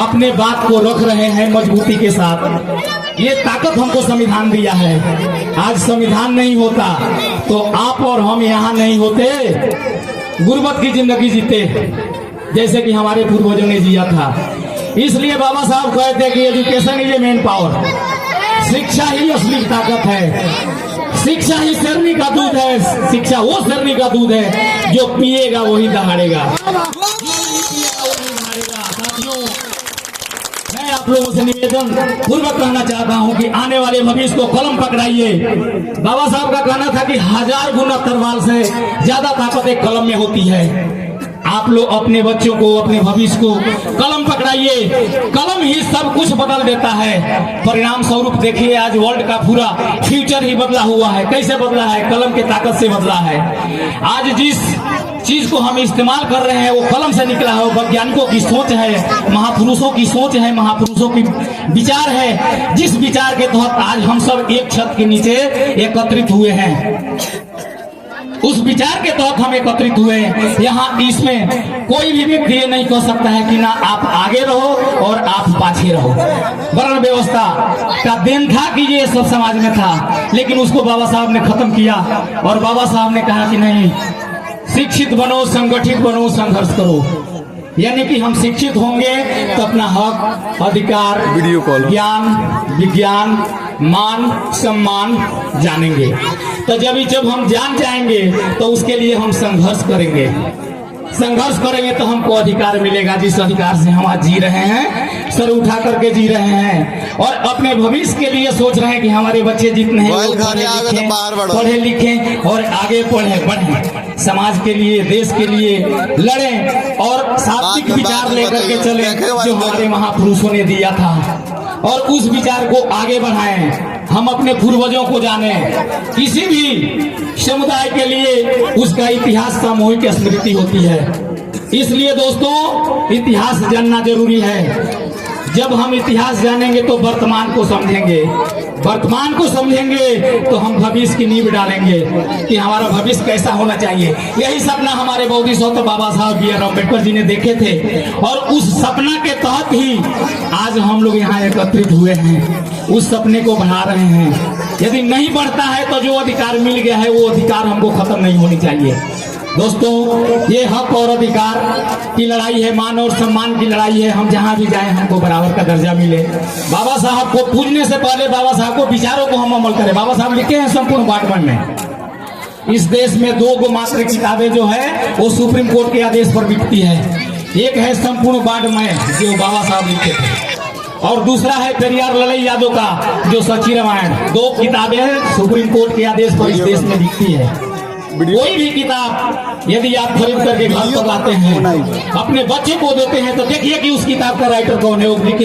अपने बात को रख रहे हैं मजबूती के साथ। ये ताकत हमको संविधान दिया है। आज संविधान नहीं होता तो आप और हम यहाँ नहीं होते, गुर्बत की जिंदगी जीते जैसे कि हमारे पूर्वजों ने जिया था। इसलिए बाबा साहब कहते हैं कि education is a man power, शिक्षा ही असली ताकत है। शिक्षा ही शेरनी का दूध है, शिक्षा वो शेरनी का दूध है जो पिएगा वही दहाड़ेगा। साथियों, मैं आप लोगों से निवेदन पूर्वक कहना चाहता हूं कि आने वाले भविष्य को कलम पकड़ाइए। बाबा साहब का कहना था कि 1000 गुना तलवार से ज्यादा ताकत एक कलम में होती है। आप लोग अपने बच्चों को, अपने भविष्य को कलम पकड़ाइए। कलम ही सब कुछ बदल देता है। परिणाम स्वरूप देखिए, आज वर्ल्ड का पूरा फ्यूचर ही बदला हुआ है। कैसे बदला है? कलम की ताकत से बदला है। आज जिस चीज को हम इस्तेमाल कर रहे हैं वो कलम से निकला है। वैज्ञानिकों की सोच है, महापुरुषों की सोच है, महापुरुषों की विचार है। जिस विचार के तहत आज हम सब एक छत के नीचे एकत्रित हुए हैं, उस विचार के तहत हम एकत्रित हुए हैं। यहाँ इसमें कोई भी व्यक्ति ये नहीं कह सकता है कि ना आप आगे रहो और आप पाछे रहो। वर्ण व्यवस्था का देन था कि ये सब समाज में था, लेकिन उसको बाबा साहब ने खत्म किया। और बाबा साहब ने कहा कि नहीं, शिक्षित बनो, संगठित बनो, संघर्ष करो। यानी कि हम शिक्षित होंगे तो अपना हक, अधिकार, ज्ञान, विज्ञान, मान, सम्मान जानेंगे। तो जब हम जान जाएंगे तो उसके लिए हम संघर्ष करेंगे। संघर्ष करेंगे तो हमको अधिकार मिलेगा, जिस अधिकार से हम आज जी रहे हैं, सर उठा करके जी रहे हैं और अपने भविष्य के लिए सोच रहे हैं कि हमारे बच्चे जितने हैं पढ़े लिखें और आगे बढ़ें, समाज के लिए, देश के लिए लड़ें और सात्विक विचार लेकर के चलें जो हमारे महापुरुषों ने दिया था, और उस विचार को आगे बढ़ाएं। हम अपने पूर्वजों को जाने। किसी भी समुदाय के लिए उसका इतिहास सामूहिक स्मृति होती है। इसलिए दोस्तों, इतिहास जानना जरूरी है। जब हम इतिहास जानेंगे तो वर्तमान को समझेंगे, वर्तमान को समझेंगे तो हम भविष्य की नींव डालेंगे कि हमारा भविष्य कैसा होना चाहिए। यही सपना हमारे बोधिसत्व बाबा साहब बी आर अम्बेडकर जी ने देखे थे और उस सपना के तहत ही आज हम लोग यहाँ एकत्रित हुए हैं। उस सपने को बढ़ा रहे हैं। यदि नहीं बढ़ता है तो जो अधिकार मिल गया है वो अधिकार हमको खत्म नहीं होनी चाहिए। दोस्तों, ये हक और अधिकार की लड़ाई है, मान और सम्मान की लड़ाई है। हम जहां भी जाएं हमको बराबर का दर्जा मिले। बाबा साहब को पूजने से पहले बाबा साहब को विचारों को हम अमल करें। बाबा साहब लिखे हैं संपूर्ण पाठवन में, इस देश में 2 मात्र किताबें जो है वो सुप्रीम कोर्ट के आदेश पर बिकती है। एक है संपूर्ण बाढ़ में जो बाबा साहब लिखे थे, और दूसरा है पेरियार ललई यादव का जो सच्ची रामायण। 2 किताबें सुप्रीम कोर्ट के आदेश पर इस देश में बिकती है। कोई भी किताब यदि आप खरीद करके घर पर लाते हैं, अपने बच्चे को देते हैं, तो देखिए कि उस किताब का राइटर कौन है। वो किताब